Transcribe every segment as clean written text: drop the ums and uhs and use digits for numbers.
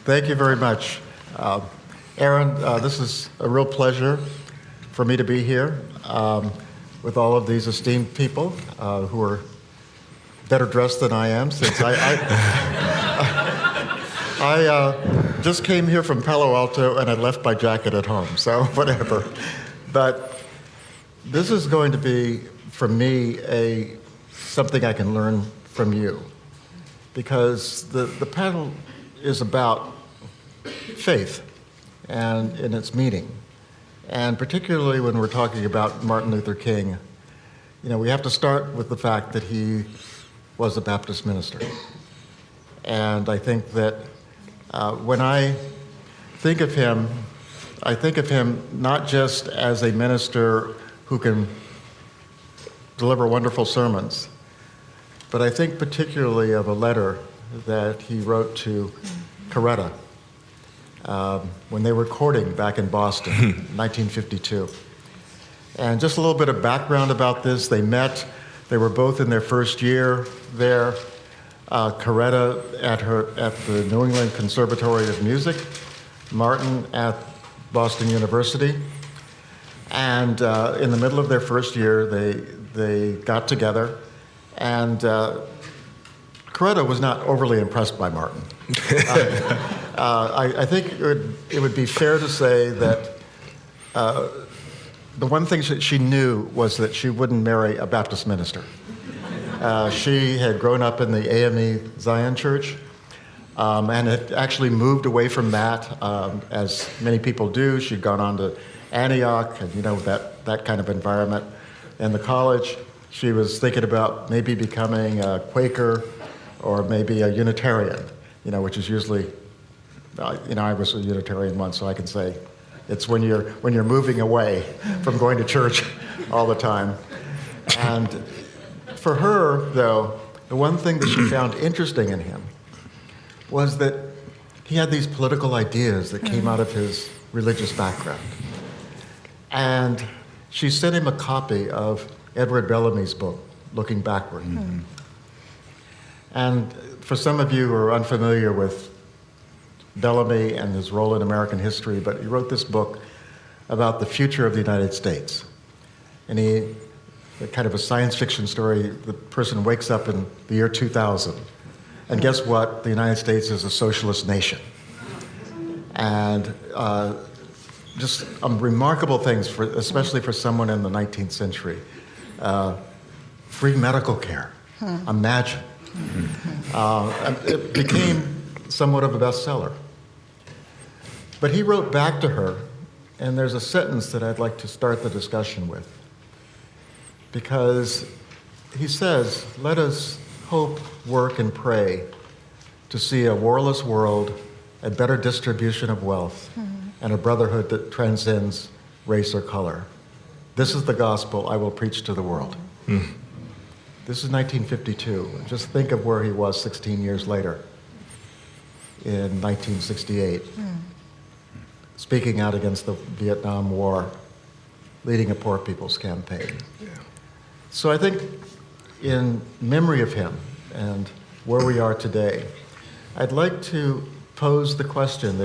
Thank you very much. Aaron, this is a real pleasure for me to be here with all of these esteemed people who are better dressed than I am, since I just came here from Palo Alto and I left my jacket at home, so whatever. But this is going to be, for me, something I can learn from you, because the panel is about faith and in its meaning. And particularly when we're talking about Martin Luther King, we have to start with the fact that he was a Baptist minister. And I think that when I think of him not just as a minister who can deliver wonderful sermons, but I think particularly of a letter that he wrote to Coretta when they were courting back in Boston, 1952. And just a little bit of background about this. They met, they were both in their first year there. Coretta at the New England Conservatory of Music, Martin at Boston University. And in the middle of their first year, they got together, and Coretta was not overly impressed by Martin. I think it would be fair to say that the one thing she knew was that she wouldn't marry a Baptist minister. She had grown up in the AME Zion Church and had actually moved away from that, as many people do. She'd gone on to Antioch, and that kind of environment. In the college, she was thinking about maybe becoming a Quaker or maybe a Unitarian, which is usually, I was a Unitarian once, so I can say it's when you're moving away from going to church all the time. And for her, though, the one thing that she found interesting in him was that he had these political ideas that came out of his religious background. And she sent him a copy of Edward Bellamy's book, Looking Backward. Mm-hmm. And for some of you who are unfamiliar with Bellamy and his role in American history, but he wrote this book about the future of the United States. And kind of a science fiction story, the person wakes up in the year 2000, and guess what? The United States is a socialist nation. And just remarkable things, especially for someone in the 19th century. Free medical care, imagine. It became somewhat of a bestseller. But he wrote back to her, and there's a sentence that I'd like to start the discussion with. Because he says, "Let us hope, work, and pray to see a warless world, a better distribution of wealth, and a brotherhood that transcends race or color. This is the gospel I will preach to the world." This is 1952. Just think of where he was 16 years later, in 1968, speaking out against the Vietnam War, leading a Poor People's Campaign. Yeah. So I think in memory of him and where we are today, I'd like to pose the question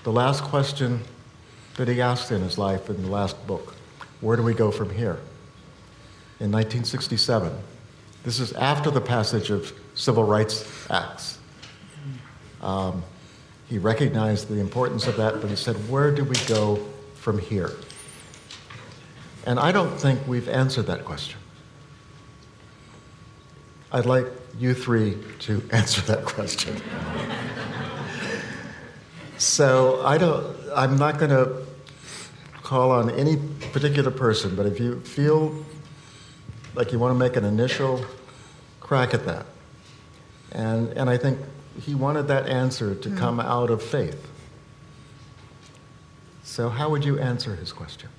the last question that he asked in his life in the last book. Where do we go from here? In 1967. This is after the passage of Civil Rights Acts. He recognized the importance of that, but he said, where do we go from here? And I don't think we've answered that question. I'd like you three to answer that question. So I'm not going to call on any particular person, but if you feel like you want to make an initial crack at that, and I think he wanted that answer to come out of faith. So how would you answer his question?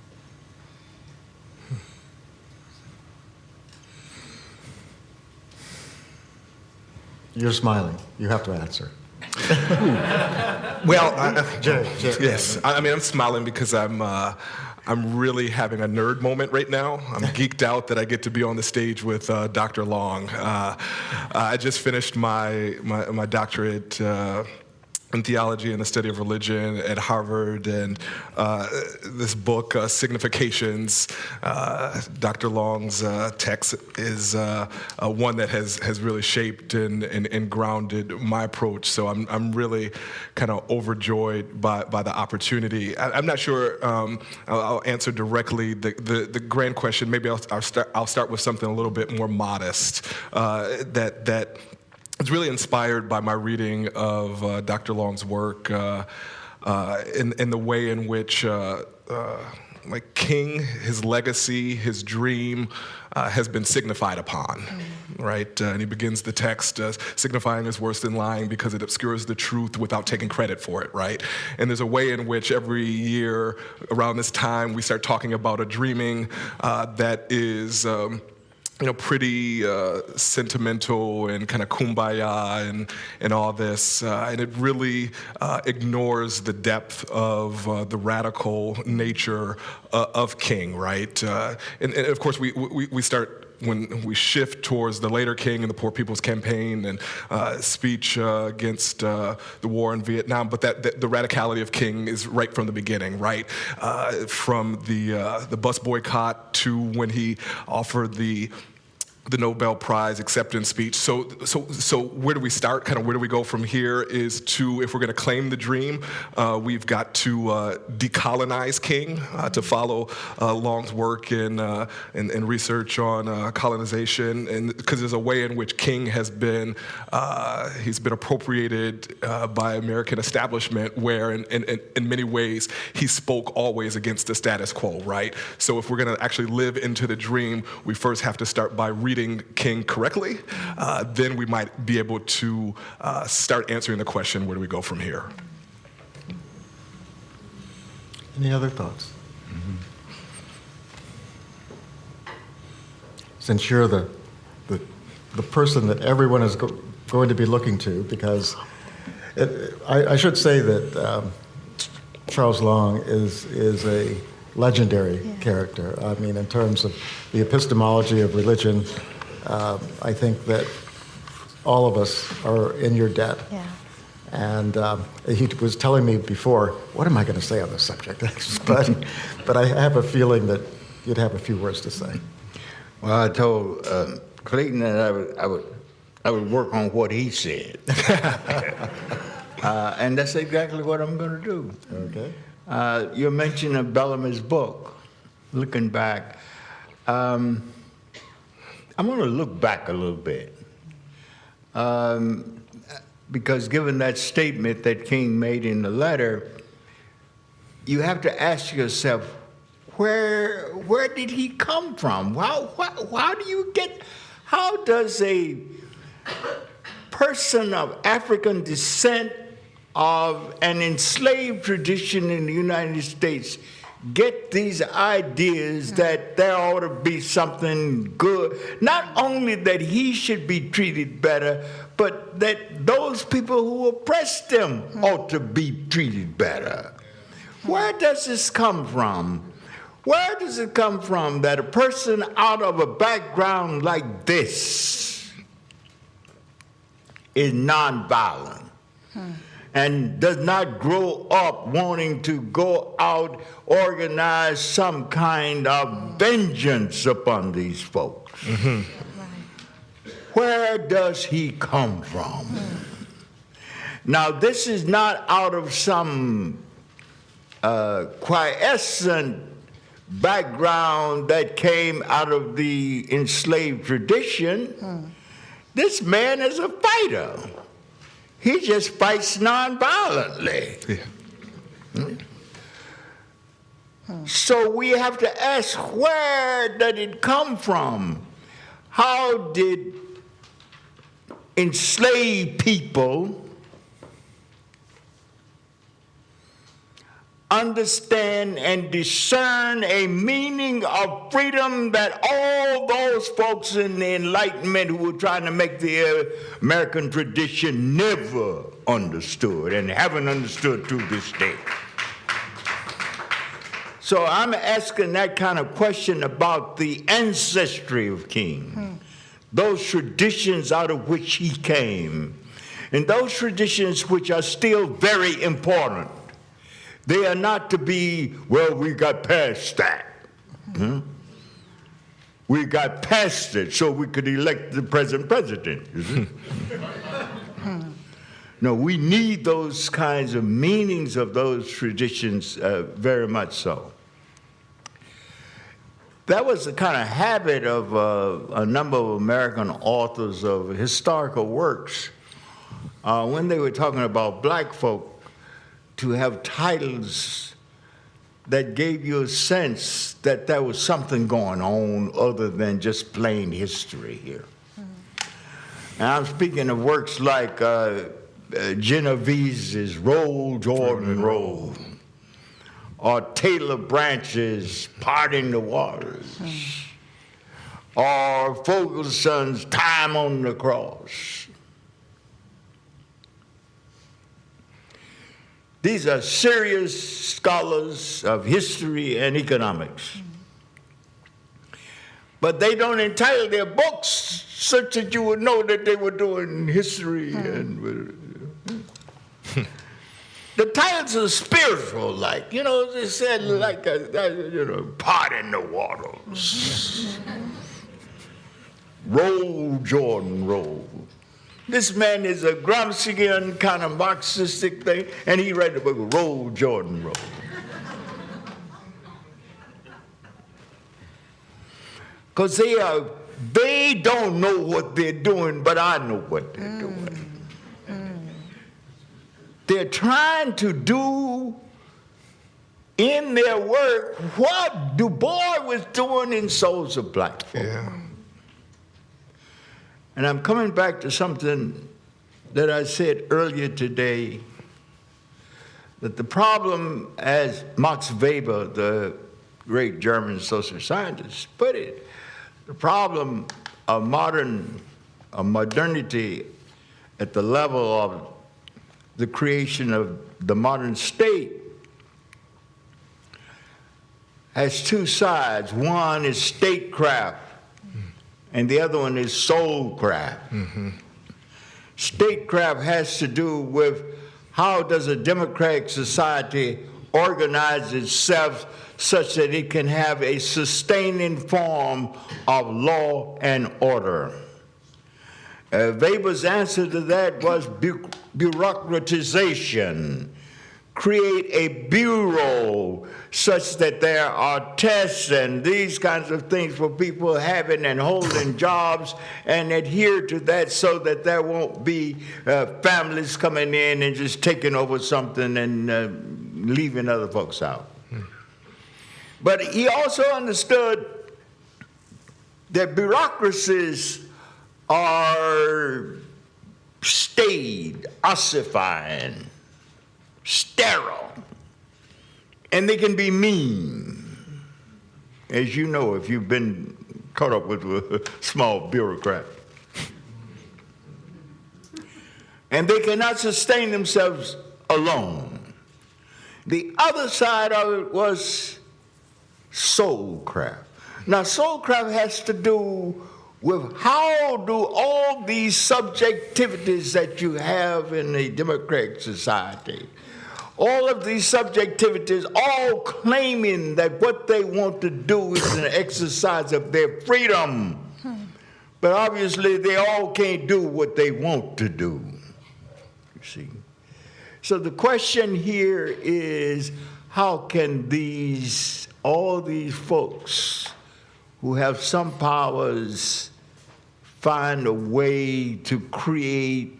You're smiling. You have to answer. Well, Jay. Yes. I mean, I'm smiling because I'm really having a nerd moment right now. I'm geeked out that I get to be on the stage with Dr. Long. I just finished my doctorate in theology and the study of religion at Harvard, and this book, Significations, Dr. Long's text is one that has really shaped and grounded my approach. So I'm really kind of overjoyed by the opportunity. I'm not sure I'll answer directly the grand question. Maybe I'll start with something a little bit more modest that it's really inspired by my reading of Dr. Long's work in the way in which like King, his legacy, his dream has been signified upon, right? And he begins the text signifying is worse than lying because it obscures the truth without taking credit for it, right? And there's a way in which every year around this time we start talking about a dreaming that is pretty sentimental and kind of kumbaya and all this. And it really ignores the depth of the radical nature of King, right? And of course, we start when we shift towards the later King and the Poor People's Campaign and speech against the war in Vietnam, but that the radicality of King is right from the beginning, right? From the bus boycott to when he offered the Nobel Prize acceptance speech. So where do we start? Kind of where do we go from here is to, if we're going to claim the dream, we've got to decolonize King, to follow Long's work in research on colonization, and because there's a way in which King has been he's been appropriated by American establishment, where in many ways he spoke always against the status quo, right? So if we're going to actually live into the dream, we first have to start by reading King correctly, then we might be able to start answering the question, where do we go from here? Any other thoughts? Since you're the person that everyone is going to be looking to, because I should say that Charles Long is a legendary character. I mean, in terms of the epistemology of religion, I think that all of us are in your debt. Yeah. And he was telling me before, what am I going to say on this subject? but I have a feeling that you'd have a few words to say. Well, I told Clayton that I would work on what he said. And that's exactly what I'm going to do. Okay. You mentioned Bellamy's book, Looking Back. I'm going to look back a little bit. Because given that statement that King made in the letter, you have to ask yourself, where did he come from? How does a person of African descent of an enslaved tradition in the United States get these ideas that there ought to be something good? Not only that he should be treated better, but that those people who oppress them ought to be treated better. Where does this come from? Where does it come from that a person out of a background like this is nonviolent and does not grow up wanting to go out, organize some kind of vengeance upon these folks? Right. Where does he come from? Now, this is not out of some quiescent background that came out of the enslaved tradition. This man is a fighter. He just fights nonviolently. Yeah. So we have to ask, where did it come from? How did enslaved people understand and discern a meaning of freedom that all those folks in the Enlightenment who were trying to make the American tradition never understood and haven't understood to this day? So I'm asking that kind of question about the ancestry of King, those traditions out of which he came. And those traditions which are still very important, they are not to be, well, we got past that. We got past it so we could elect the present president. You see? No, we need those kinds of meanings of those traditions very much so. That was the kind of habit of a number of American authors of historical works when they were talking about black folk, to have titles that gave you a sense that there was something going on other than just plain history here. And I'm speaking of works like Genovese's Roll, Jordan, Roll, or Taylor Branch's Parting the Waters, or Fogelson's Time on the Cross. These are serious scholars of history and economics. But they don't entitle their books such that you would know that they were doing history. And the titles are spiritual, like, you know, they said like, Parting the Waters. Roll, Jordan, roll. This man is a Gramscian kind of Marxistic thing, and he read the book, Roll, Jordan, Roll. Because they don't know what they're doing, but I know what they're doing. They're trying to do in their work what Du Bois was doing in Souls of Black Folk. Yeah. And I'm coming back to something that I said earlier today, that the problem, as Max Weber, the great German social scientist, put it, the problem of modernity at the level of the creation of the modern state has two sides. One is statecraft, and the other one is soulcraft. Statecraft has to do with how does a democratic society organize itself such that it can have a sustaining form of law and order. Weber's answer to that was bureaucratization. Create a bureau such that there are tests and these kinds of things for people having and holding jobs, and adhere to that so that there won't be families coming in and just taking over something and leaving other folks out. But he also understood that bureaucracies are staid, ossifying, sterile, and they can be mean. As you know, if you've been caught up with a small bureaucrat. And they cannot sustain themselves alone. The other side of it was soulcraft. Now, soulcraft has to do with how do all these subjectivities that you have in a democratic society, all of these subjectivities, all claiming that what they want to do is an exercise of their freedom. But obviously, they all can't do what they want to do, you see. So the question here is, how can all these folks who have some powers find a way to create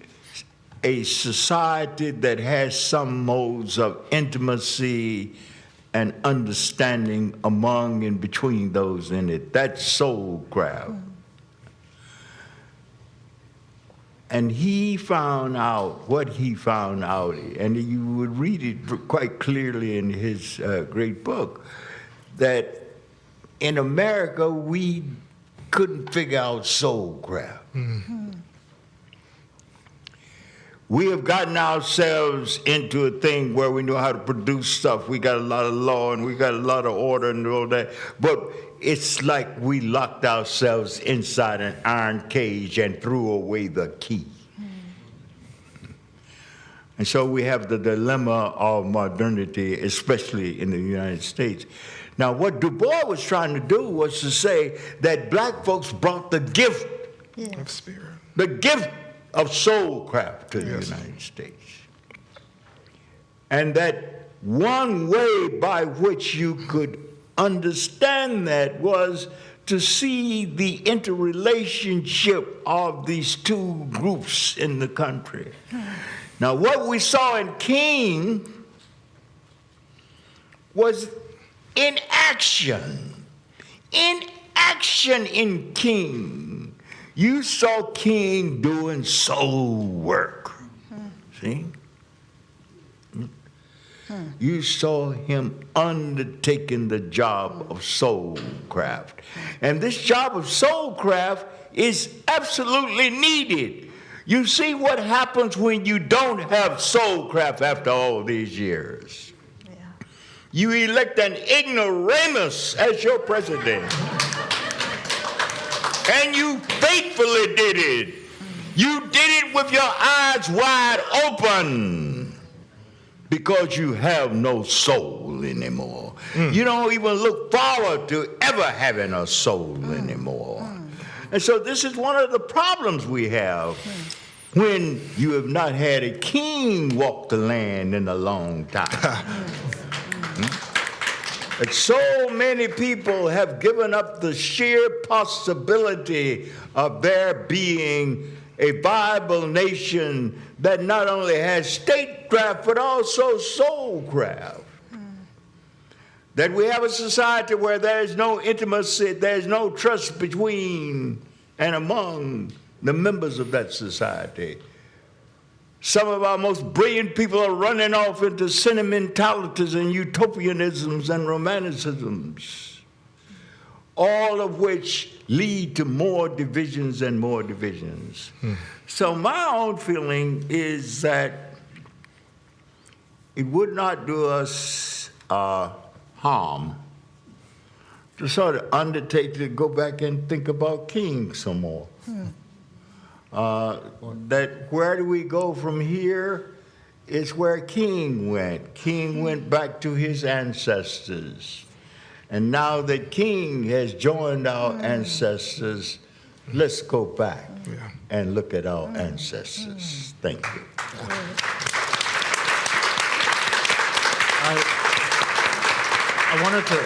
a society that has some modes of intimacy and understanding among and between those in it? That's soulcraft. And he found out what he found out, and you would read it quite clearly in his great book, that in America, we couldn't figure out soulcraft. We have gotten ourselves into a thing where we know how to produce stuff. We got a lot of law and we got a lot of order and all that. But it's like we locked ourselves inside an iron cage and threw away the key. And so we have the dilemma of modernity, especially in the United States. Now, what Du Bois was trying to do was to say that black folks brought the gift of spirit, the gift of soulcraft to the United States. And that one way by which you could understand that was to see the interrelationship of these two groups in the country. Now, what we saw in King was in action. In action in King. You saw King doing soul work. See? You saw him undertaking the job of soulcraft. And this job of soulcraft is absolutely needed. You see what happens when you don't have soulcraft after all these years. Yeah. You elect an ignoramus as your president. And you faithfully did it. You did it with your eyes wide open. Because you have no soul anymore. You don't even look forward to ever having a soul anymore. And so this is one of the problems we have when you have not had a king walk the land in a long time. And so many people have given up the sheer possibility of there being a viable nation that not only has statecraft, but also soulcraft. That we have a society where there is no intimacy, there is no trust between and among the members of that society. Some of our most brilliant people are running off into sentimentalities and utopianisms and romanticisms, all of which lead to more divisions and more divisions. So my own feeling is that it would not do us harm to sort of undertake to go back and think about King some more. That where do we go from here is where King went. King went back to his ancestors. And now that King has joined our ancestors, let's go back and look at our ancestors. Thank you. I wanted to,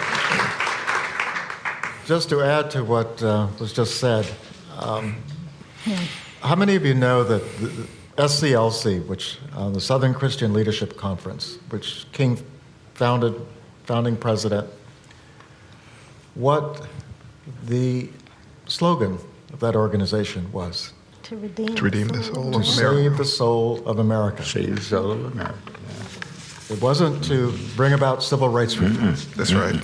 just to add to what was just said, how many of you know that the SCLC, which the Southern Christian Leadership Conference, which King founding president, what the slogan of that organization was? To redeem the soul of America. Save the soul of America. Save the soul of America. It wasn't to bring about civil rights reform. That's right.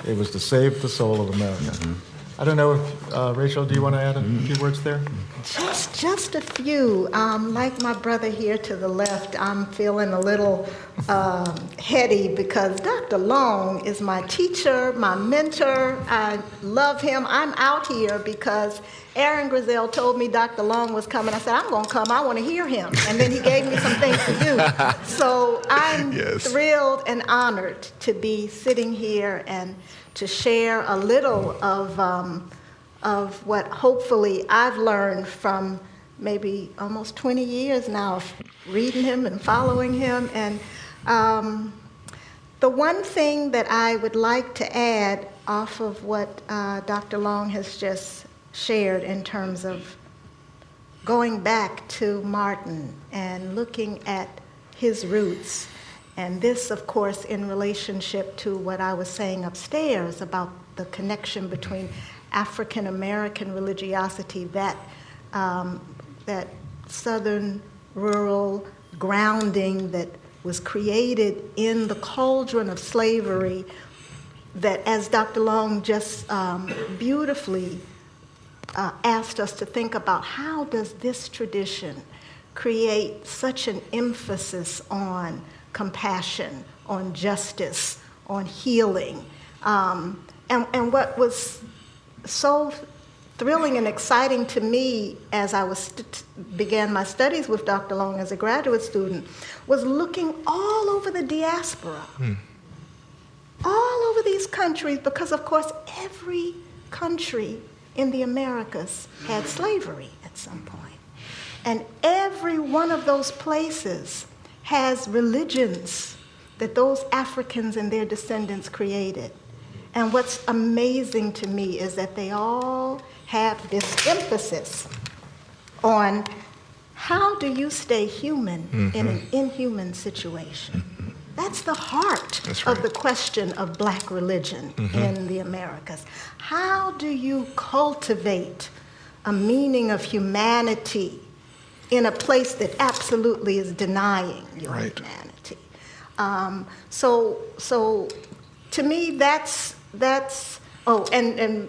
It was to save the soul of America. I don't know if, Rachel, do you want to add a few words there? Just a few. Like my brother here to the left, I'm feeling a little heady because Dr. Long is my teacher, my mentor. I love him. I'm out here because Aaron Griselle told me Dr. Long was coming. I said, I'm going to come. I want to hear him. And then he gave me some things to do. So I'm thrilled and honored to be sitting here and to share a little of what hopefully I've learned from maybe almost 20 years now of reading him and following him. And the one thing that I would like to add off of what Dr. Long has just shared in terms of going back to Martin and looking at his roots, and this, of course, in relationship to what I was saying upstairs about the connection between African American religiosity, that southern rural grounding that was created in the cauldron of slavery, that, as Dr. Long just beautifully asked us to think about, how does this tradition create such an emphasis on compassion, on justice, on healing? And what was so thrilling and exciting to me as I began my studies with Dr. Long as a graduate student was looking all over the diaspora, all over these countries, because of course every country in the Americas had slavery at some point. And every one of those places has religions that those Africans and their descendants created. And what's amazing to me is that they all have this emphasis on how do you stay human in an inhuman situation. That's the heart of the question of black religion in the Americas. How do you cultivate a meaning of humanity in a place that absolutely is denying your humanity? So to me, that's and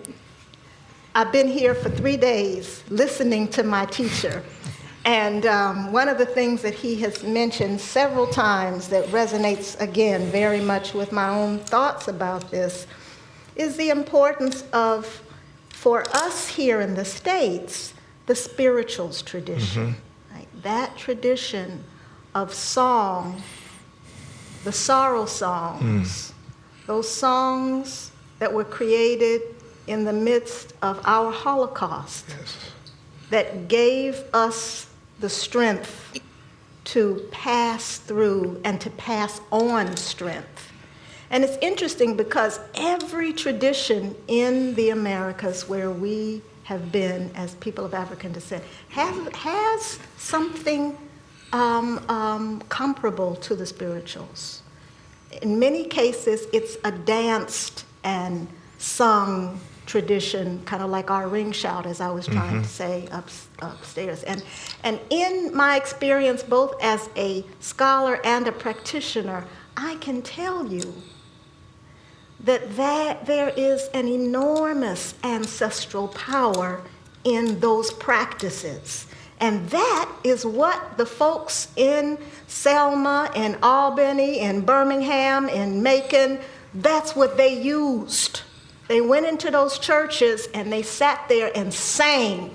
I've been here for 3 days listening to my teacher. And one of the things that he has mentioned several times that resonates, again, very much with my own thoughts about this is the importance of, for us here in the States, the spirituals tradition. Right? That tradition of song, the sorrow songs, those songs that were created in the midst of our Holocaust, that gave us the strength to pass through and to pass on strength. And it's interesting because every tradition in the Americas where we have been as people of African descent has something comparable to the spirituals. In many cases, it's a danced and sung tradition, kind of like our ring shout, as I was trying to say upstairs. And in my experience, both as a scholar and a practitioner, I can tell you that there is an enormous ancestral power in those practices. And that is what the folks in Selma, in Albany, in Birmingham, in Macon, that's what they used. They went into those churches and they sat there and sang.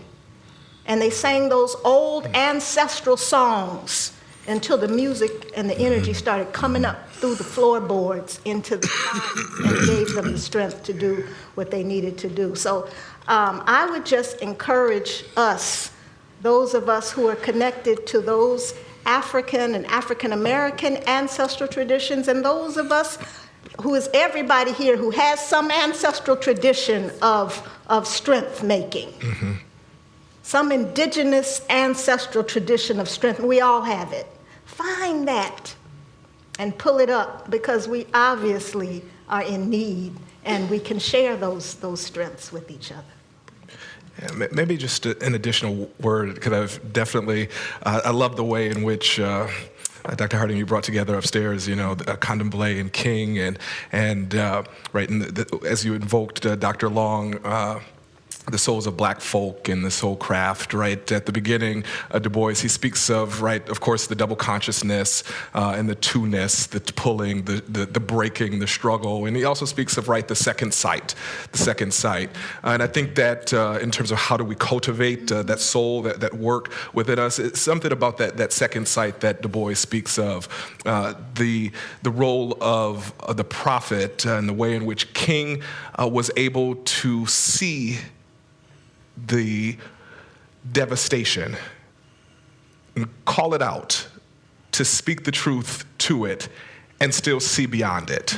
And they sang those old ancestral songs until the music and the energy started coming up through the floorboards into the bodies and gave them the strength to do what they needed to do. So I would just encourage us, those of us who are connected to those African and African American ancestral traditions, and those of us who is everybody here who has some ancestral tradition of strength making. Some indigenous ancestral tradition of strength. We all have it. Find that and pull it up, because we obviously are in need and we can share those strengths with each other. Yeah, maybe just an additional word, because I've definitely, I love the way in which Dr. Harding, you brought together upstairs, Contemplate and King, and right, as you invoked Dr. Long, the souls of black folk and the soul craft, right? At the beginning, Du Bois, he speaks of, right, of course, the double consciousness and the two-ness, the pulling, the breaking, the struggle. And he also speaks of, right, the second sight. And I think that in terms of how do we cultivate that soul, that work within us, it's something about that second sight that Du Bois speaks of. The role of the prophet and the way in which King was able to see the devastation and call it out, to speak the truth to it and still see beyond it,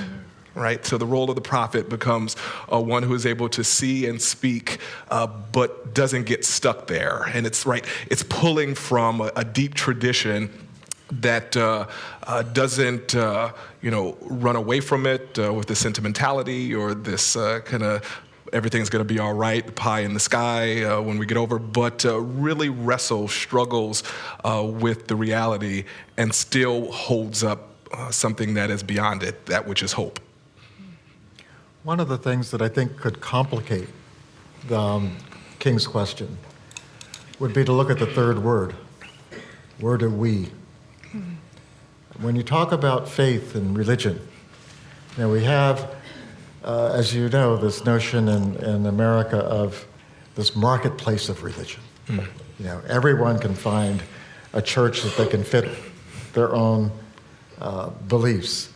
right? So the role of the prophet becomes one who is able to see and speak, but doesn't get stuck there. And it's right, it's pulling from a deep tradition that doesn't, run away from it with the sentimentality or this kind of everything's going to be all right, pie in the sky when we get over, but really struggles with the reality and still holds up something that is beyond it, that which is hope. One of the things that I think could complicate the King's question would be to look at the third word of we. When you talk about faith and religion, we have, as you know, this notion in America of this marketplace of religion. You know, everyone can find a church that they can fit their own beliefs.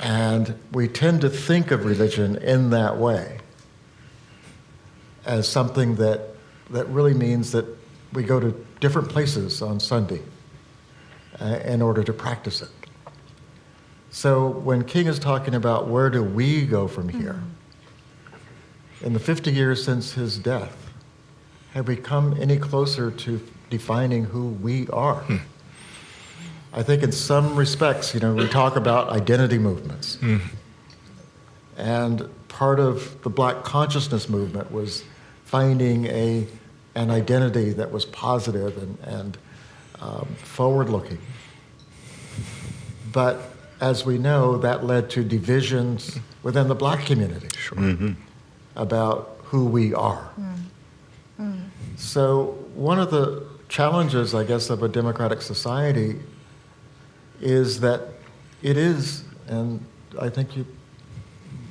And we tend to think of religion in that way, as something that really means that we go to different places on Sunday in order to practice it. So when King is talking about where do we go from here, in the 50 years since his death, have we come any closer to defining who we are? I think in some respects, you know, we talk about identity movements. And part of the Black consciousness movement was finding an identity that was positive and forward-looking. But as we know, that led to divisions within the Black community about who we are. So one of the challenges, I guess, of a democratic society is that it is, and I think you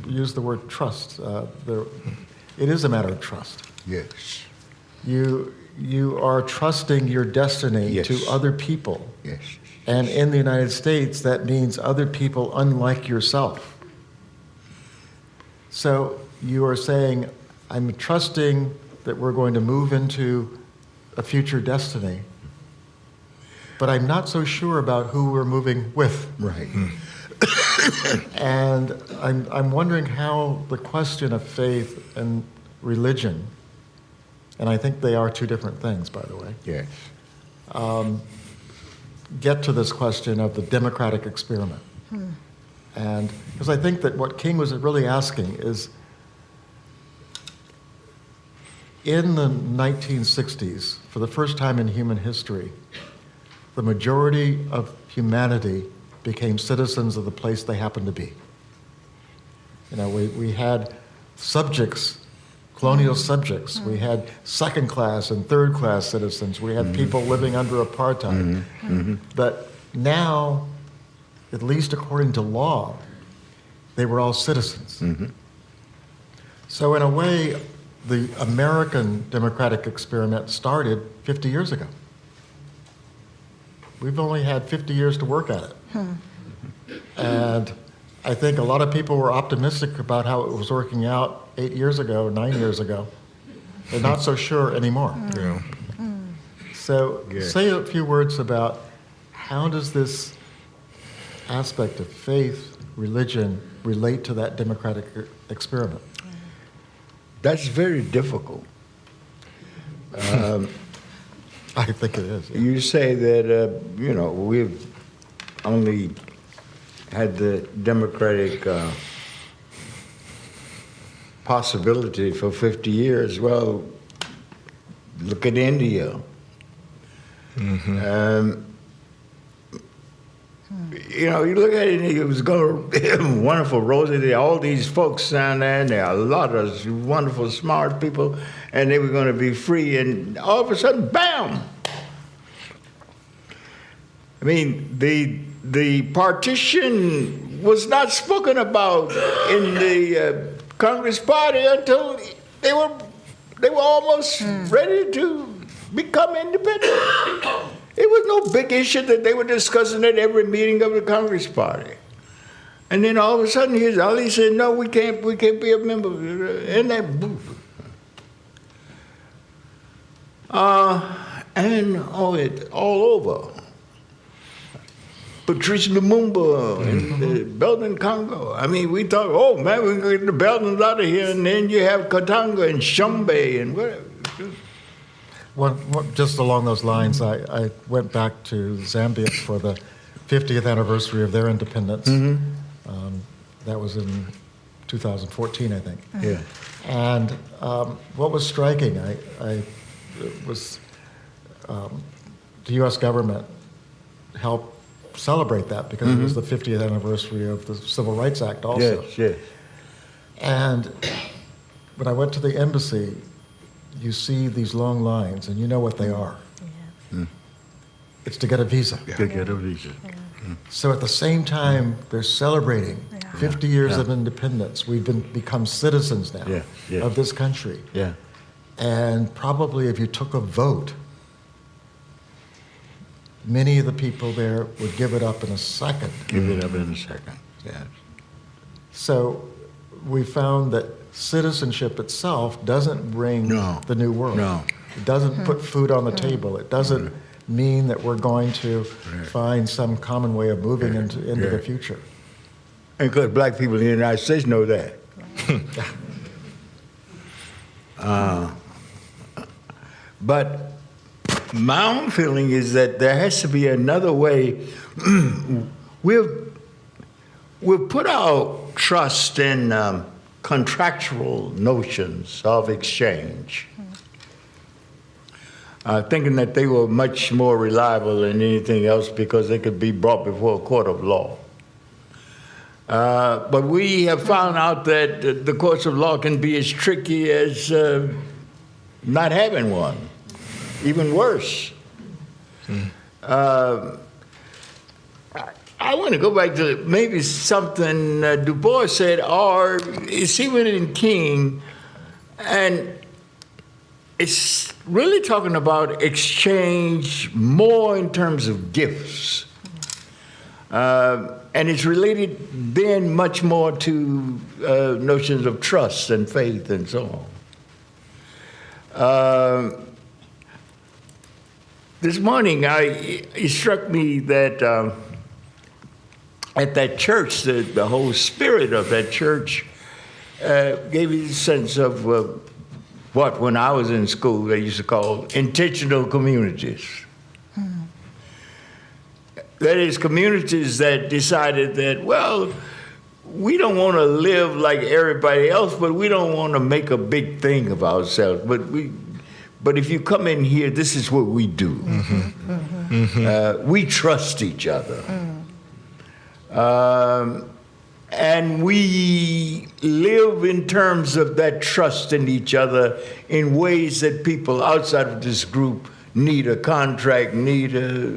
use the word trust, it is a matter of trust. Yes. You are trusting your destiny to other people. Yes. And in the United States, that means other people unlike yourself. So you are saying, I'm trusting that we're going to move into a future destiny, but I'm not so sure about who we're moving with. Right. And I'm wondering how the question of faith and religion, and I think they are two different things, by the way, Yes. get to this question of the democratic experiment. And because I think that what King was really asking is, in the 1960s, for the first time in human history, the majority of humanity became citizens of the place they happened to be. You know, we had subjects, colonial subjects. We had second-class and third-class citizens. We had people living under apartheid. But now, at least according to law, they were all citizens. So in a way, the American democratic experiment started 50 years ago. We've only had 50 years to work at it. And I think a lot of people were optimistic about how it was working out 8 years ago, 9 years ago. They're not so sure anymore. Yeah. So say a few words about how does this aspect of faith, religion, relate to that democratic experiment? That's very difficult. I think it is. Yeah. You say that, you know, we've only had the democratic possibility for 50 years. Well, look at India. You know, you look at it, it was going wonderful, Rosie. All these folks down there, and there are a lot of wonderful, smart people, and they were going to be free, and all of a sudden, bam! I mean, the partition was not spoken about in the Congress Party until they were almost ready to become independent. It was no big issue that they were discussing at every meeting of the Congress Party. And then all of a sudden, here's Ali said, no, we can't be a member. And that booth. And all over. Patrice Lumumba in the Belgian Congo. I mean, we thought, oh man, we can get the Belgians out of here, and then you have Katanga and Shumbe and whatever. Just along those lines, I went back to Zambia for the 50th anniversary of their independence. That was in 2014, I think. Yeah. And what was striking, was the U.S. government helped celebrate that because it was the 50th anniversary of the Civil Rights Act also. Yes, yes. And when I went to the embassy, you see these long lines, and you know what they are. It's to get a visa. To get a visa. So at the same time, they're celebrating 50 years of independence. We've become citizens now of this country. Yeah. And probably if you took a vote, many of the people there would give it up in a second. Give it up in a second, yes. So we found that citizenship itself doesn't bring the new world. No. It doesn't put food on the table. It doesn't mean that we're going to find some common way of moving into the future. And because black people in the United States know that. But my own feeling is that there has to be another way. We've put our trust in contractual notions of exchange, thinking that they were much more reliable than anything else because they could be brought before a court of law. But we have found out that the courts of law can be as tricky as not having one, even worse. I want to go back to maybe something Du Bois said, or it's even in King, and it's really talking about exchange more in terms of gifts. And it's related then much more to notions of trust and faith and so on. This morning, it struck me that at that church, the whole spirit of that church gave me a sense of what, when I was in school, they used to call intentional communities. That is, communities that decided that, well, we don't want to live like everybody else, but we don't want to make a big thing of ourselves. But if you come in here, this is what we do. We trust each other. And we live in terms of that trust in each other in ways that people outside of this group need a contract, need a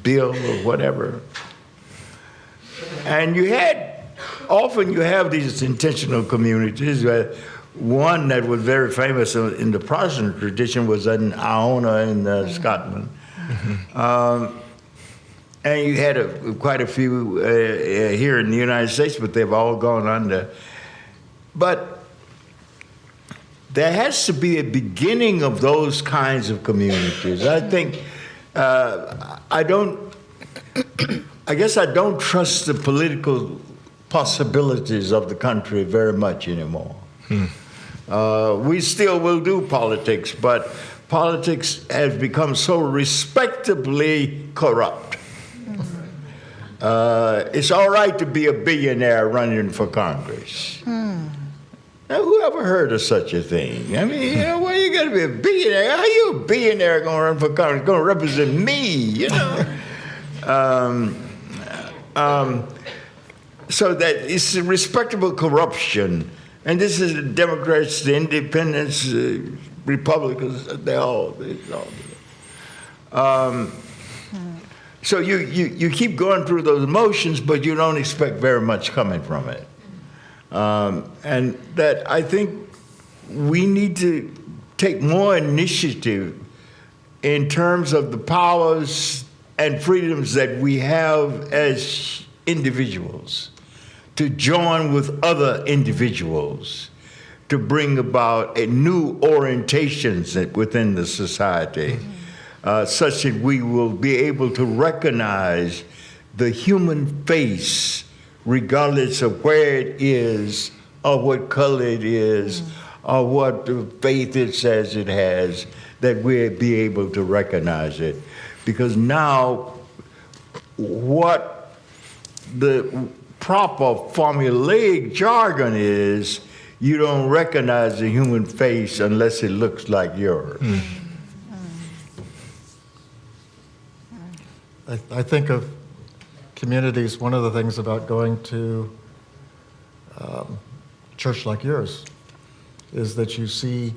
bill or whatever. And often you have these intentional communities. One that was very famous in the Protestant tradition was in Iona in Scotland. And you had quite a few here in the United States, but they've all gone under. But there has to be a beginning of those kinds of communities. I think, I guess I don't trust the political possibilities of the country very much anymore. We still will do politics, but politics has become so respectably corrupt. It's all right to be a billionaire running for Congress. Now, who ever heard of such a thing? I mean, why you got to be a billionaire? How you a billionaire going to run for Congress? Going to represent me, So that it's a respectable corruption. And this is the Democrats, the Independents, Republicans, they all do it. So you keep going through those motions, but you don't expect very much coming from it. And that I think we need to take more initiative in terms of the powers and freedoms that we have as individuals, to join with other individuals to bring about a new orientations within the society. Such that we will be able to recognize the human face regardless of where it is or what color it is or what faith it says it has, that we'll be able to recognize it. Because now what the proper formulaic jargon is, you don't recognize the human face unless it looks like yours. I think of communities, one of the things about going to church like yours is that you see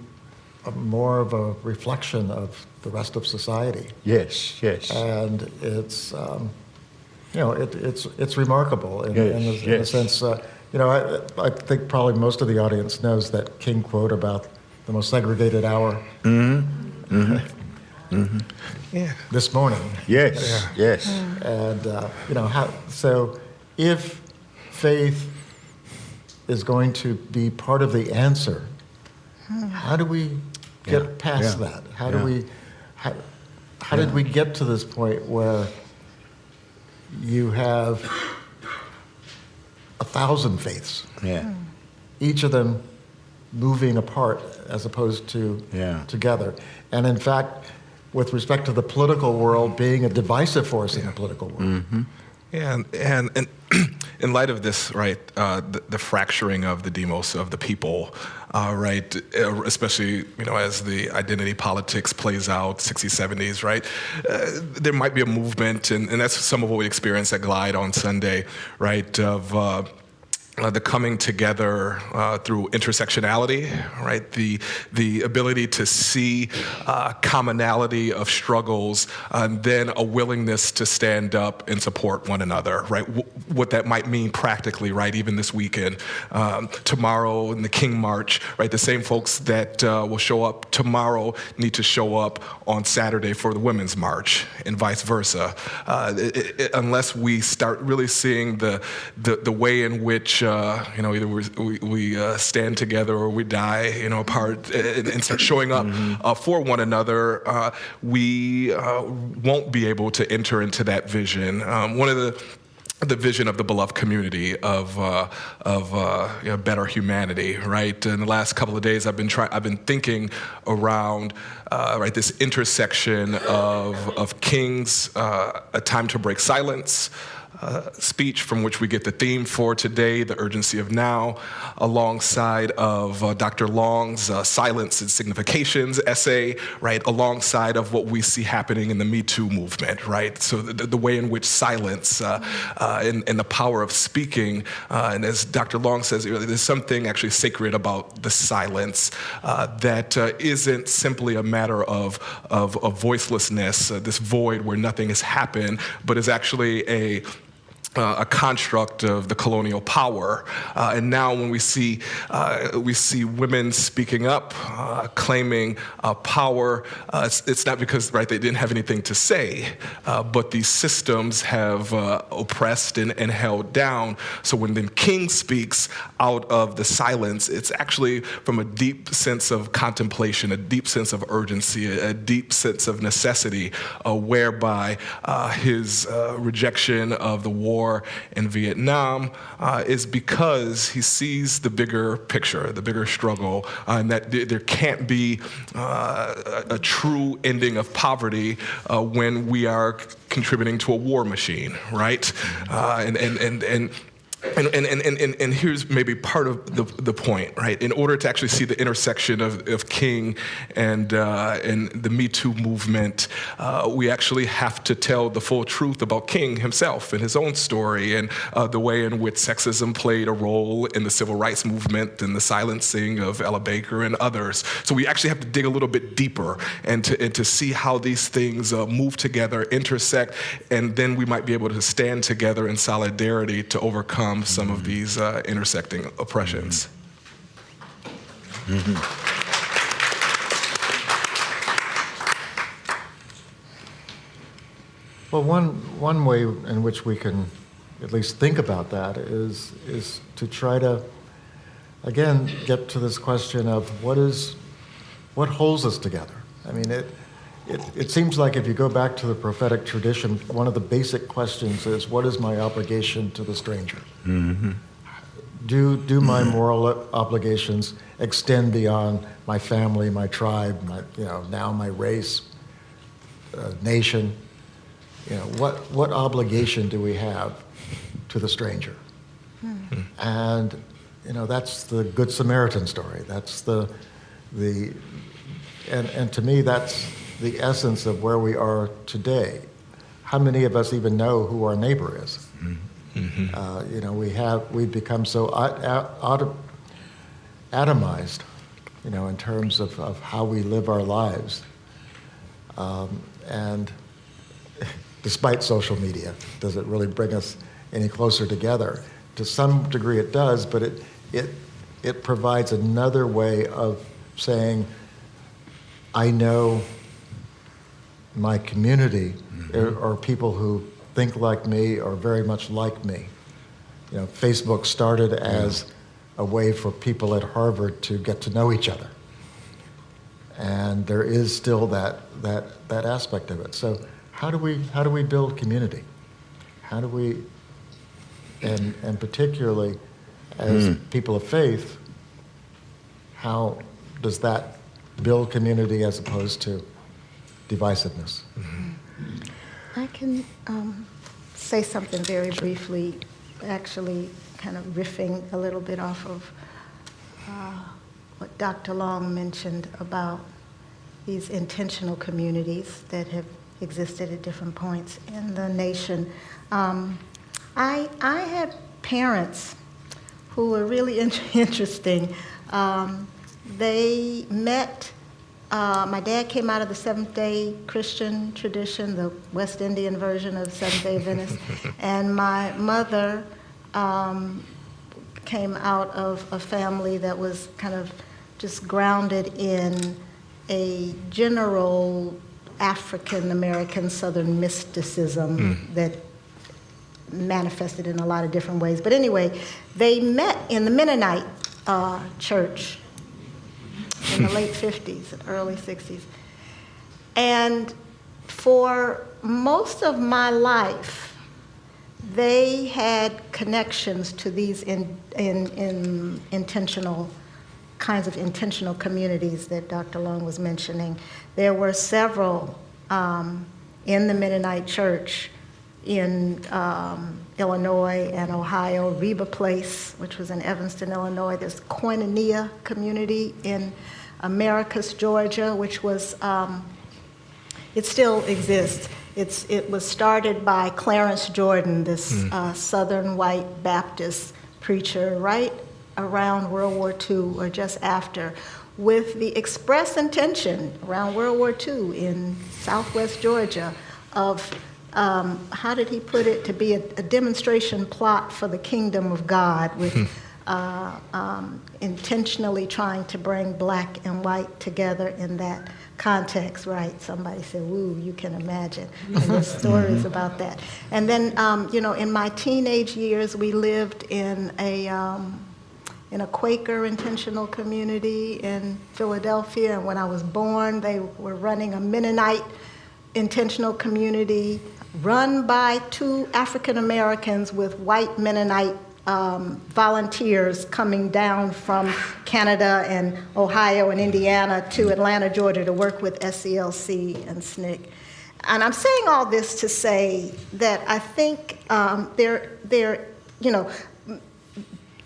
more of a reflection of the rest of society. Yes. And it's, it's remarkable in the sense, I think probably most of the audience knows that King quote about the most segregated hour Yeah. this morning. Yes, yes. And, so if faith is going to be part of the answer, how do we get past that? How did we get to this point where you have 1,000 faiths, each of them moving apart as opposed to together? And in fact, with respect to the political world, being a divisive force in the political world. Yeah, and in light of this, right, the fracturing of the demos of the people, right, especially, as the identity politics plays out, 60s, 70s, right, there might be a movement, and that's some of what we experienced at Glide on Sunday, right, of the coming together through intersectionality, right? The ability to see commonality of struggles, and then a willingness to stand up and support one another, right? What that might mean practically, right? Even this weekend, tomorrow in the King March, right? The same folks that will show up tomorrow need to show up on Saturday for the Women's March, and vice versa. Unless we start really seeing the way in which either we stand together or we die, apart, and start showing up for one another, we won't be able to enter into that vision. One of the vision of the beloved community of better humanity, right? In the last couple of days, I've been thinking around right, this intersection of King's A Time to Break Silence speech, from which we get the theme for today, the urgency of now, alongside of Dr. Long's Silence and Significations essay, right, alongside of what we see happening in the Me Too movement, right? So the way in which silence and the power of speaking, and as Dr. Long says earlier, there's something actually sacred about the silence that isn't simply a matter of voicelessness, this void where nothing has happened, but is actually a construct of the colonial power, and now when we see women speaking up, claiming power, it's not because, right, they didn't have anything to say, but these systems have oppressed and held down. So when then King speaks out of the silence, it's actually from a deep sense of contemplation, a deep sense of urgency, a deep sense of necessity, whereby his rejection of the war in Vietnam is because he sees the bigger picture, the bigger struggle, and that there can't be a true ending of poverty when we are contributing to a war machine, right? And here's maybe part of the point, right? In order to actually see the intersection of King and the Me Too movement, we actually have to tell the full truth about King himself and his own story, and the way in which sexism played a role in the civil rights movement and the silencing of Ella Baker and others. So we actually have to dig a little bit deeper and to see how these things move together, intersect, and then we might be able to stand together in solidarity to overcome some of these intersecting oppressions. Well, one way in which we can at least think about that is to try to, again, get to this question of what holds us together. I mean, it seems like if you go back to the prophetic tradition, one of the basic questions is, what is my obligation to the stranger? Do my moral obligations extend beyond my family, my tribe, now my race, nation? What obligation do we have to the stranger? And that's the Good Samaritan story. That's and to me, that's the essence of where we are today. How many of us even know who our neighbor is? We've become so atomized, in terms of how we live our lives. And despite social media, does it really bring us any closer together? To some degree it does, but it provides another way of saying, I know my community are people who think like me or very much like me. You know, Facebook started as a way for people at Harvard to get to know each other. And there is still that aspect of it. So how do we build community? How do we, and particularly as people of faith, how does that build community as opposed to divisiveness? I can say something very briefly, actually kind of riffing a little bit off of what Dr. Long mentioned about these intentional communities that have existed at different points in the nation. I had parents who were really interesting. They met, my dad came out of the Seventh-day Christian tradition, the West Indian version of Seventh-day Adventist, and my mother came out of a family that was kind of just grounded in a general African-American Southern mysticism that manifested in a lot of different ways. But anyway, they met in the Mennonite church in the late 50s, early 60s. And for most of my life, they had connections to these intentional kinds of intentional communities that Dr. Long was mentioning. There were several in the Mennonite church in Illinois and Ohio, Reba Place, which was in Evanston, Illinois. There's Koinonia community in Americus, Georgia, which was, it still exists. It was started by Clarence Jordan, this Southern white Baptist preacher, right around World War II or just after, with the express intention around World War II in Southwest Georgia of, how did he put it, to be a demonstration plot for the kingdom of God, with intentionally trying to bring black and white together in that context, right? Somebody said, woo, you can imagine. And there's stories about that. And then, in my teenage years, we lived in a Quaker intentional community in Philadelphia. And when I was born, they were running a Mennonite intentional community run by two African Americans with white Mennonite volunteers coming down from Canada and Ohio and Indiana to Atlanta, Georgia to work with SELC and SNCC. And I'm saying all this to say that I think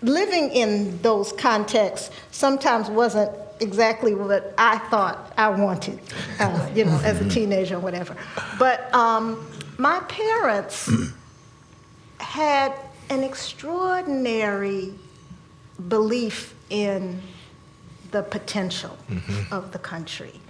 living in those contexts sometimes wasn't exactly what I thought I wanted, as a teenager or whatever. But my parents had an extraordinary belief in the potential of the country.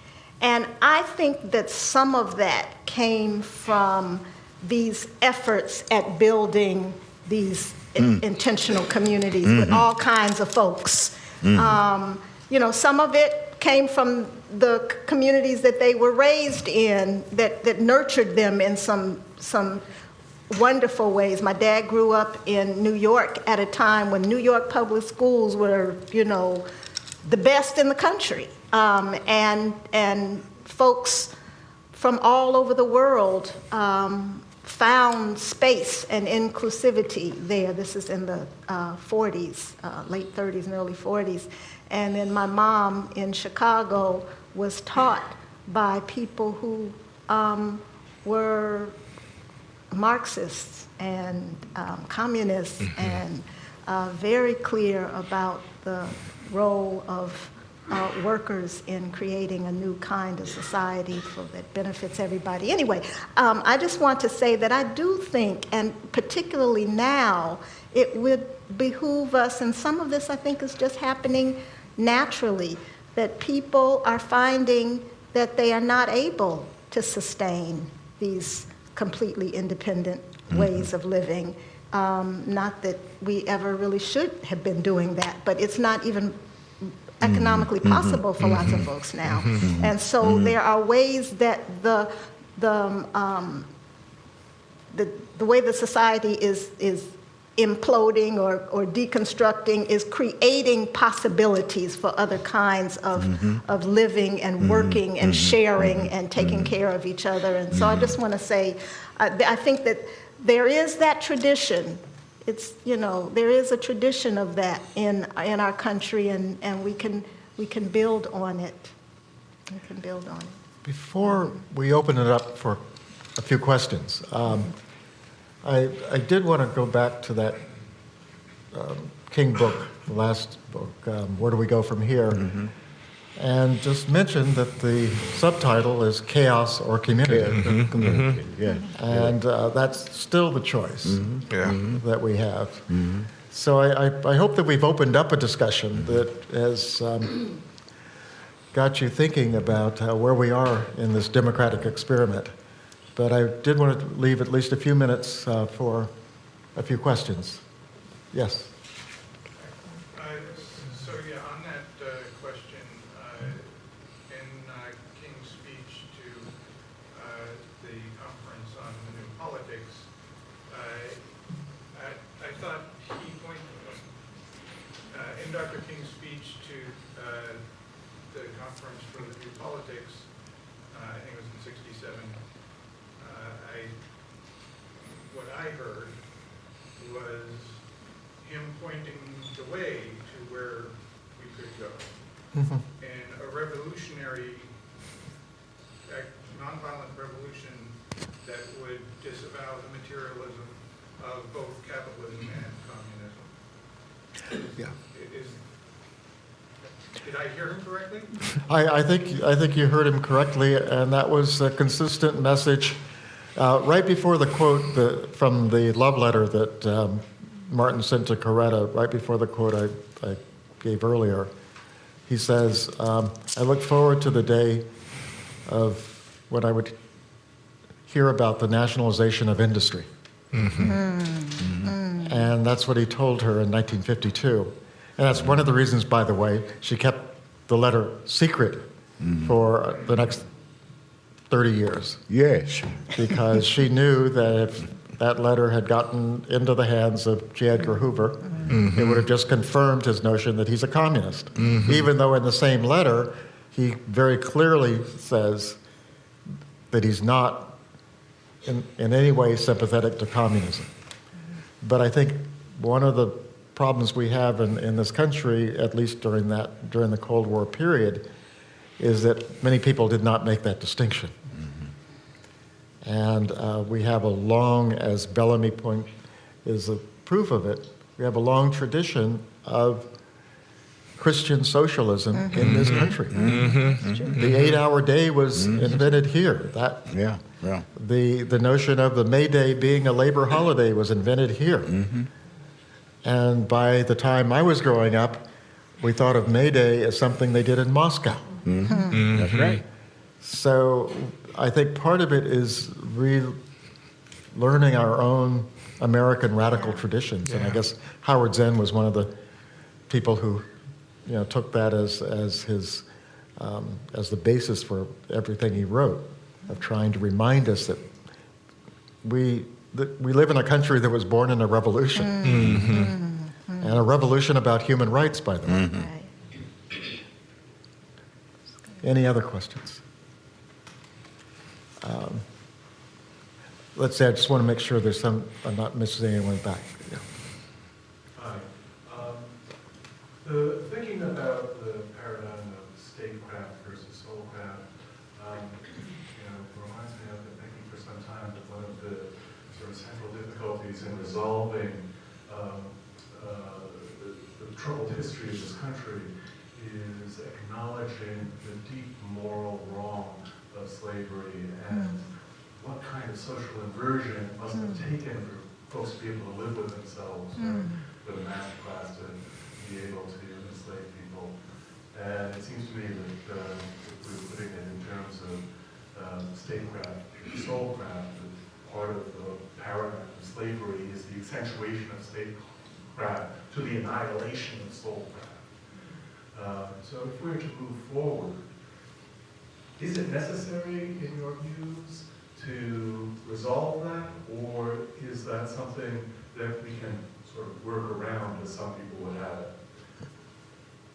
And I think that some of that came from these efforts at building these intentional communities with all kinds of folks. Some of it came from the communities that they were raised in that nurtured them in some wonderful ways. My dad grew up in New York at a time when New York public schools were, the best in the country. And folks from all over the world found space and inclusivity there. This is in the 40s, late 30s and early 40s. And then my mom in Chicago was taught by people who were Marxists and communists and very clear about the role of workers in creating a new kind of society that benefits everybody. Anyway, I just want to say that I do think, and particularly now, it would behoove us, and some of this I think is just happening naturally, that people are finding that they are not able to sustain these completely independent ways of living. Not that we ever really should have been doing that, but it's not even economically possible for lots of folks now. And so there are ways that the way the society is imploding or deconstructing is creating possibilities for other kinds of living and working and sharing and taking care of each other. And so I just want to say, I think that there is that tradition. It's, there is a tradition of that in our country, and we can build on it. We can build on it. Before we open it up for a few questions, I did want to go back to that King book, the last book, Where Do We Go From Here? And just mention that the subtitle is Chaos or Community. Yeah. And that's still the choice that we have. So I hope that we've opened up a discussion that has got you thinking about where we are in this democratic experiment. But I did want to leave at least a few minutes for a few questions. Yes? So yeah, on that question, in King's speech to the conference on the new politics, I thought he pointed, in Dr. King's speech to the conference for the new politics, I think it was in '67, what I heard was him pointing the way to where we could go. And a revolutionary, nonviolent revolution that would disavow the materialism of both capitalism and communism. Did I hear him correctly? I think you heard him correctly, and that was a consistent message. Right before the quote from the love letter that Martin sent to Coretta, right before the quote I gave earlier, he says, I look forward to the day of when I would hear about the nationalization of industry. And that's what he told her in 1952. And that's one of the reasons, by the way, she kept the letter secret for the next 30 years. Yes. Because she knew that if that letter had gotten into the hands of J. Edgar Hoover, it would have just confirmed his notion that he's a communist. Even though in the same letter, he very clearly says that he's not in any way sympathetic to communism. But I think one of the problems we have in this country, at least during the Cold War period, is that many people did not make that distinction. And we have a long, as Bellamy point is a proof of it, we have a long tradition of Christian socialism in this country. The 8-hour day was invented here. The notion of the May Day being a labor holiday was invented here. And by the time I was growing up, we thought of May Day as something they did in Moscow. That's right. So I think part of it is relearning our own American radical traditions. And I guess Howard Zinn was one of the people who took that as the basis for everything he wrote, of trying to remind us that we live in a country that was born in a revolution. And a revolution about human rights, by the way. Any other questions? Let's say I just want to make sure I'm not missing anyone back. Yeah. Hi. Thinking about the paradigm of statecraft versus soulcraft, reminds me of been thinking for some time that one of the sort of central difficulties in resolving the troubled history of this country is acknowledging the deep moral wrong of slavery and what kind of social inversion it must have taken for folks to be able to live with themselves, or with a master class to be able to enslave people. And it seems to me that if we were putting it in terms of statecraft, soulcraft, that part of the paradigm of slavery is the accentuation of statecraft to the annihilation of soulcraft. So if we're to move forward, is it necessary, in your views, to resolve that, or is that something that we can sort of work around as some people would have it?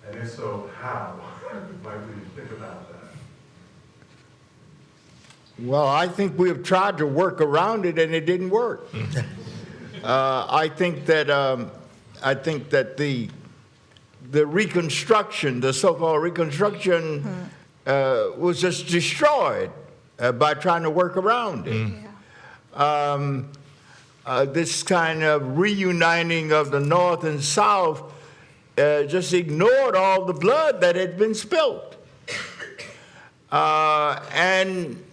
And if so, how might we think about that? Well, I think we have tried to work around it and it didn't work. I think that the Reconstruction, the so-called Reconstruction, was just destroyed by trying to work around it. This kind of reuniting of the North and South just ignored all the blood that had been spilled. And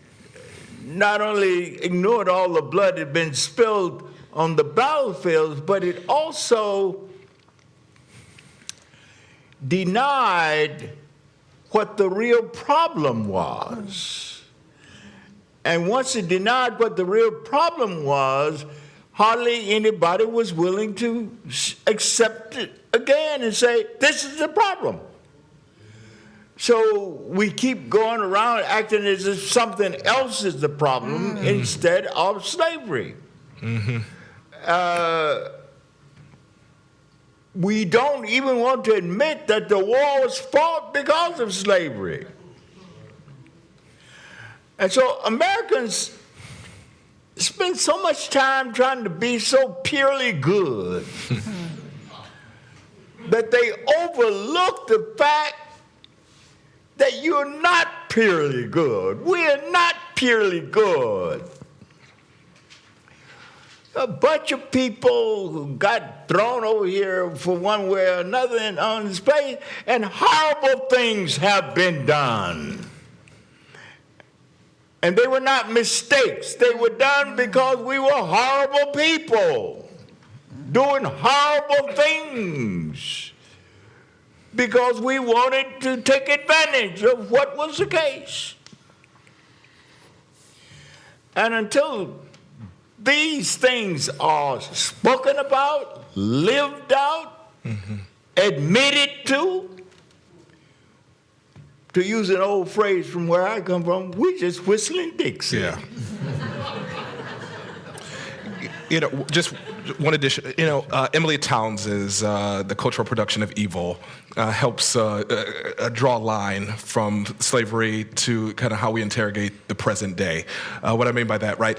not only ignored all the blood that had been spilled on the battlefields, but it also denied what the real problem was. And once it denied what the real problem was, hardly anybody was willing to accept it again and say, this is the problem. So we keep going around acting as if something else is the problem instead of slavery. We don't even want to admit that the war was fought because of slavery. And so Americans spend so much time trying to be so purely good that they overlook the fact that you're not purely good. We are not purely good. A bunch of people who got thrown over here for one way or another in on space, and horrible things have been done. And they were not mistakes. They were done because we were horrible people doing horrible things because we wanted to take advantage of what was the case. And until these things are spoken about, lived out, admitted to use an old phrase from where I come from, we just whistling Dixie. Yeah. Just one addition. Emily Towns's The Cultural Production of Evil helps draw a line from slavery to kind of how we interrogate the present day. What I mean by that, right?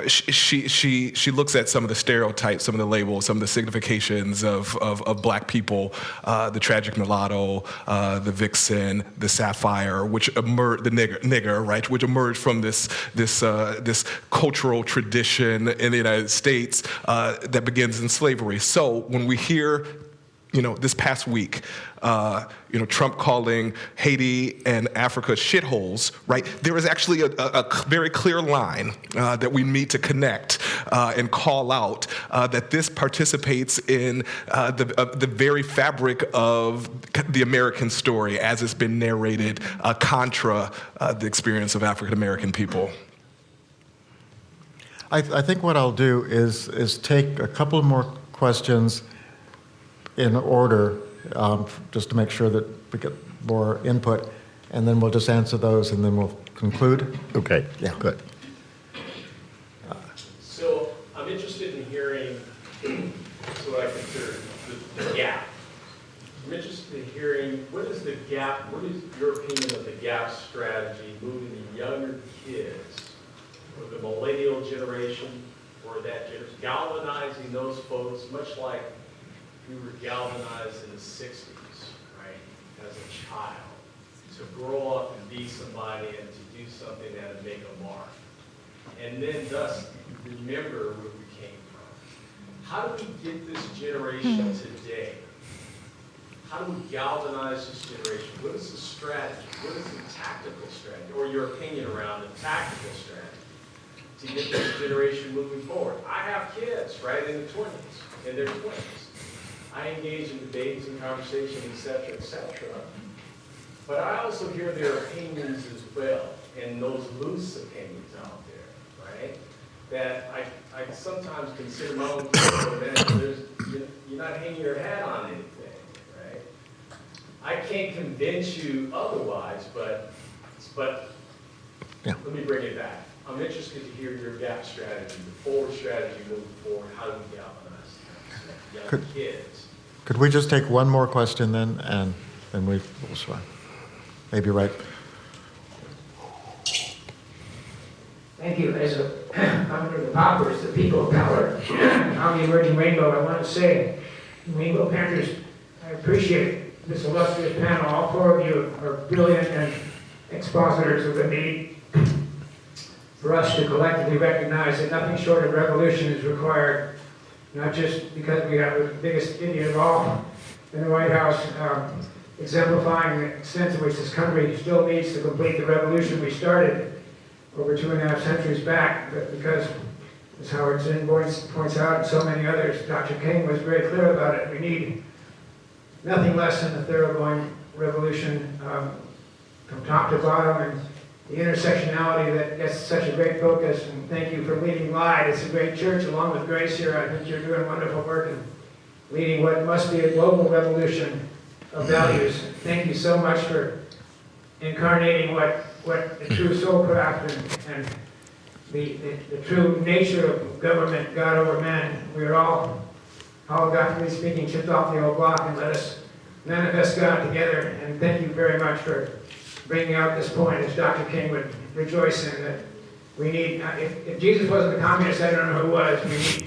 She looks at some of the stereotypes, some of the labels, some of the significations of black people, the tragic mulatto, the vixen, the sapphire, which emerged, the nigger, right? Which emerged from this cultural tradition in the United States that begins in slavery. So when we hear, this past week, Trump calling Haiti and Africa shitholes, right? There is actually a very clear line that we need to connect and call out that this participates in the very fabric of the American story as it's been narrated contra the experience of African American people. I think what I'll do is take a couple of more questions in order, just to make sure that we get more input, and then we'll just answer those, and then we'll conclude. Okay, Yeah. good. So I'm interested in hearing what I consider the gap. I'm interested in hearing what is the gap, what is your opinion of the gap strategy moving the younger kids, or the millennial generation, or that generation, galvanizing those folks, much like we were galvanized in the 60s, right, as a child, to grow up and be somebody and to do something that would make a mark. And then thus remember where we came from. How do we get this generation today? How do we galvanize this generation? What is the strategy? What is the tactical strategy, or your opinion around the tactical strategy to get this generation moving forward? I have kids, right, in their 20s. I engage in debates and conversations, et cetera, et cetera. But I also hear their opinions as well, and those loose opinions out there, right? That I sometimes consider my own personal event. You're not hanging your hat on anything, right? I can't convince you otherwise, but Yeah. let me bring it back. I'm interested to hear your gap strategy, the forward strategy moving forward. How do we galvanize young kids? Could we just take one more question then, and then we'll swap? Maybe right. Thank you. As a founder of the Poppers, the people of color, on the emerging rainbow, I want to say, Rainbow Panthers, I appreciate this illustrious panel. All four of you are brilliant and expositors of the need for us to collectively recognize that nothing short of revolution is required, not just because we have the biggest Indian of all in the White House, exemplifying the extent to which this country still needs to complete the revolution we started over 2.5 centuries back, but because, as Howard Zinn points out, and so many others, Dr. King was very clear about it, we need nothing less than a thoroughgoing revolution from top to bottom, and the intersectionality that gets such a great focus, and thank you for leading Light. It's a great church, along with Grace here. I think you're doing wonderful work in leading what must be a global revolution of values. Thank you so much for incarnating what the true soulcraft and the true nature of government, God over man. We're all holograpically speaking, chipped off the old block, and let us manifest God together. And thank you very much for bringing out this point, as Dr. King would rejoice in, that we need, if Jesus wasn't a communist, I don't know who was. We need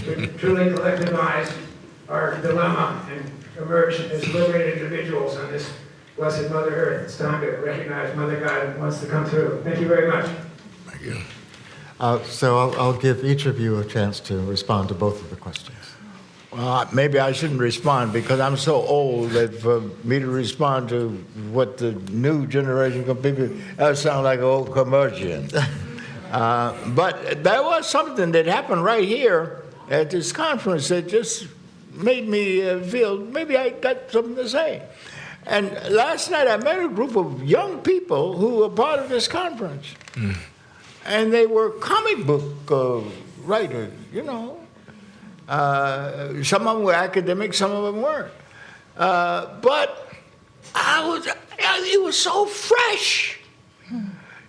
to truly collectivize our dilemma and emerge as liberated individuals on this blessed Mother Earth. It's time to recognize Mother God wants to come through. Thank you very much. Thank you. So I'll give each of you a chance to respond to both of the questions. Well, maybe I shouldn't respond because I'm so old that for me to respond to what the new generation of people, that would sound like an old commercial. But there was something that happened right here at this conference that just made me feel maybe I got something to say. And last night I met a group of young people who were part of this conference. And they were comic book writers, you know. Some of them were academics, some of them weren't. But it was so fresh.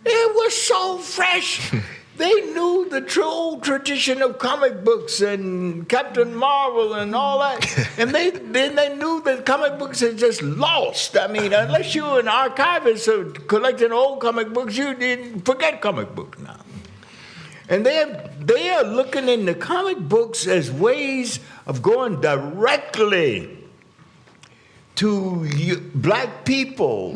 It was so fresh. They knew the true tradition of comic books and Captain Marvel and all that. And then they knew that comic books had just lost. I mean, unless you're an archivist of collecting old comic books, you didn't forget comic books now. And they are looking in the comic books as ways of going directly to black people,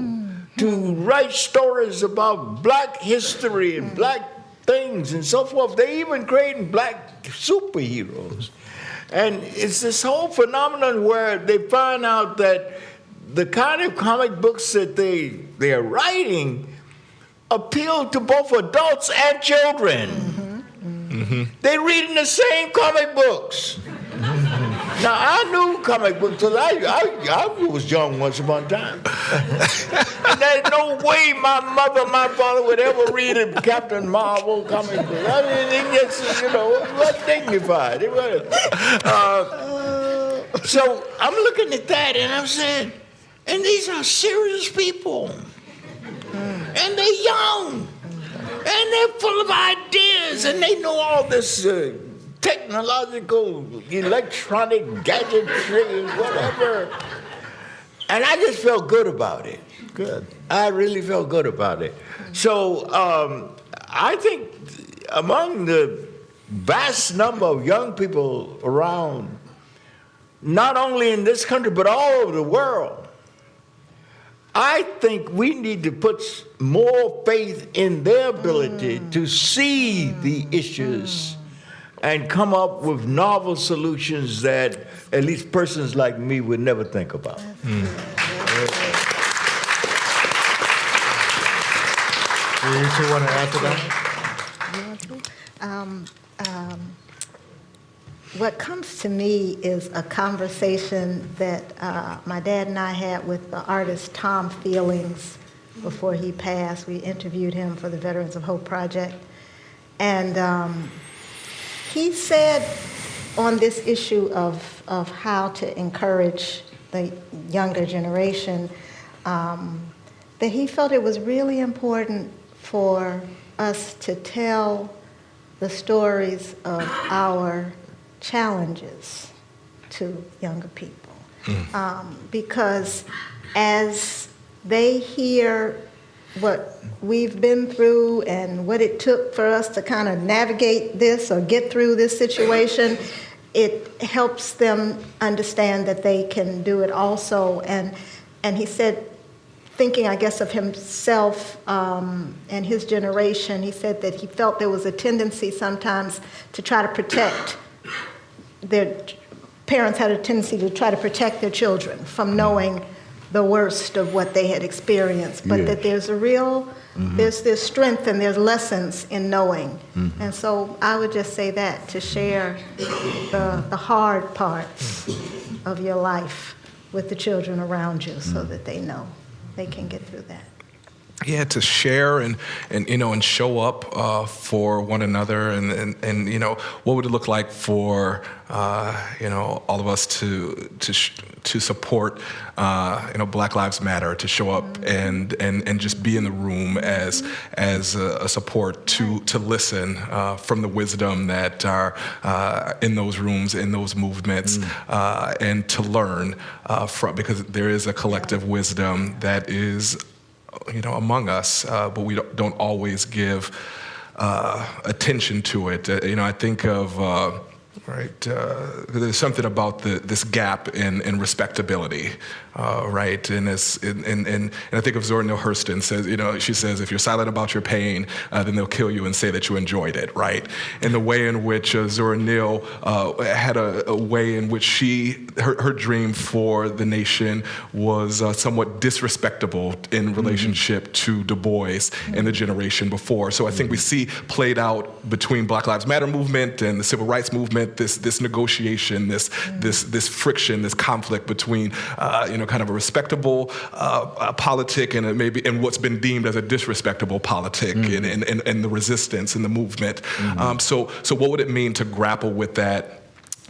to write stories about black history and black things and so forth. They're even creating black superheroes. And it's this whole phenomenon where they find out that the kind of comic books that they are writing appeal to both adults and children. They're reading the same comic books. Now, I knew comic books because I was young once upon a time. And there's no way my mother, my father would ever read a Captain Marvel comic book. I mean, it gets, it was dignified. It was. So I'm looking at that and I'm saying, and these are serious people. And they're young. And they're full of ideas, and they know all this technological, electronic gadgetry, whatever. And I just felt good about it. Good. I really felt good about it. So I think among the vast number of young people around, not only in this country, but all over the world, I think we need to put more faith in their ability to see the issues and come up with novel solutions that at least persons like me would never think about. Do you two want to add to that? What comes to me is a conversation that my dad and I had with the artist Tom Feelings before he passed. We interviewed him for the Veterans of Hope Project. And he said on this issue of how to encourage the younger generation, that he felt it was really important for us to tell the stories of our challenges to younger people. Because as they hear what we've been through and what it took for us to kind of navigate this or get through this situation, it helps them understand that they can do it also. And he said, thinking, I guess, of himself and his generation, he said that he felt there was a tendency sometimes to try to protect parents had a tendency to try to protect their children from knowing the worst of what they had experienced, but that there's a real, there's strength and there's lessons in knowing. And so I would just say that, to share the hard parts of your life with the children around you so that they know they can get through that. Yeah, to share and show up for one another, and what would it look like for all of us to support Black Lives Matter, to show up and just be in the room as a support to listen from the wisdom that are in those rooms, in those movements, and to learn from, because there is a collective wisdom that is among us, but we don't always give attention to it. I think of there's something about this gap in respectability, right? And I think of Zora Neale Hurston says, she says, if you're silent about your pain, then they'll kill you and say that you enjoyed it, right? And the way in which Zora Neale had a way in which her dream for the nation was somewhat disrespectable in relationship to Du Bois and the generation before. So I think we see played out between Black Lives Matter movement and the Civil Rights movement, this negotiation, this friction, this conflict between kind of a respectable politic and what's been deemed as a disrespectable politic, and the resistance and the movement. So what would it mean to grapple with that,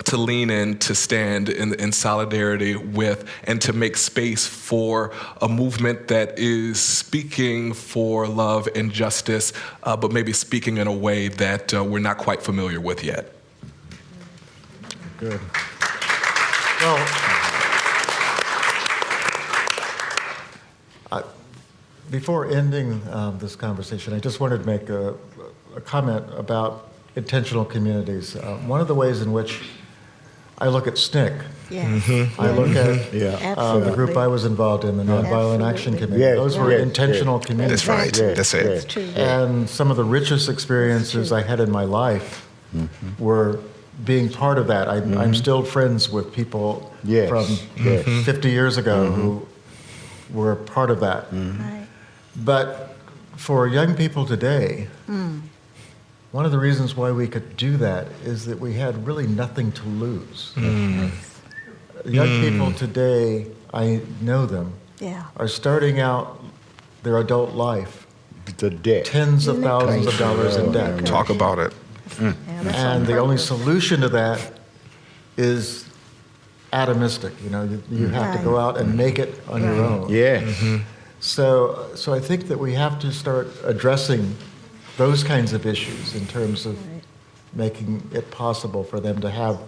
to lean in, to stand in solidarity with, and to make space for a movement that is speaking for love and justice, but maybe speaking in a way that we're not quite familiar with yet? Good. Well, before ending this conversation, I just wanted to make a comment about intentional communities. One of the ways in which I look at SNCC, I look at the group I was involved in, the Nonviolent Action Committee. Those were intentional communities. That's right. That's it. It's true. And some of the richest experiences I had in my life were being part of that. I'm still friends with people from 50 years ago who were part of that. Right. But for young people today, one of the reasons why we could do that is that we had really nothing to lose. Young people today, I know them, are starting out their adult life The debt. tens of thousands of dollars in debt. Talk about it. And the only solution to that is atomistic. You have to go out and make it on your own. So I think that we have to start addressing those kinds of issues in terms of making it possible for them to have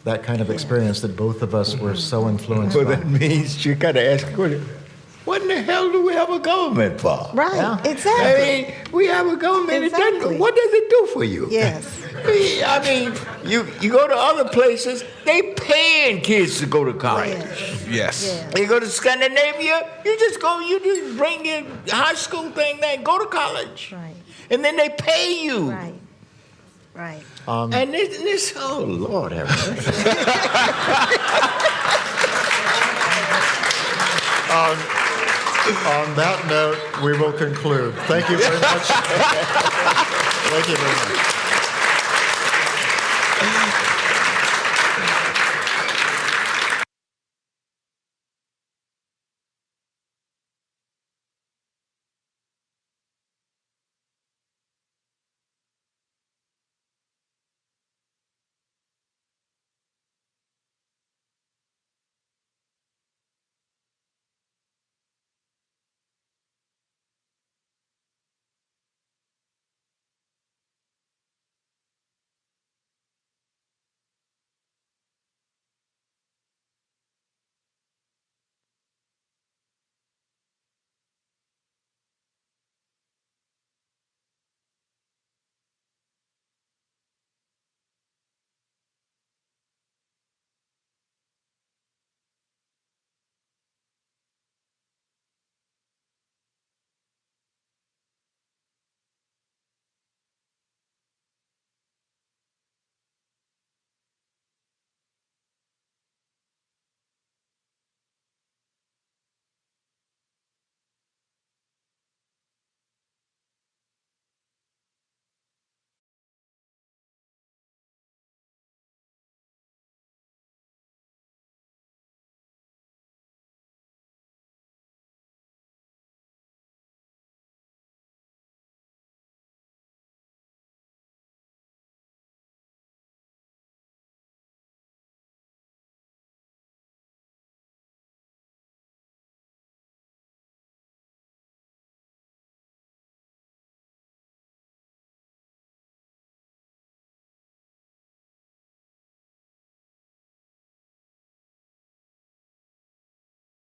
that kind of experience that both of us were so influenced So by. that means you got to ask the question, what in the hell do we have a government for? Right, exactly. I mean, we have a government. Exactly. What does it do for you? Yes. I mean, you go to other places, they paying kids to go to college. Yes. You go to Scandinavia, you just bring your high school thing there and go to college. Right. And then they pay you. Right. And this, oh Lord have mercy. On that note, we will conclude. Thank you very much. Thank you very much.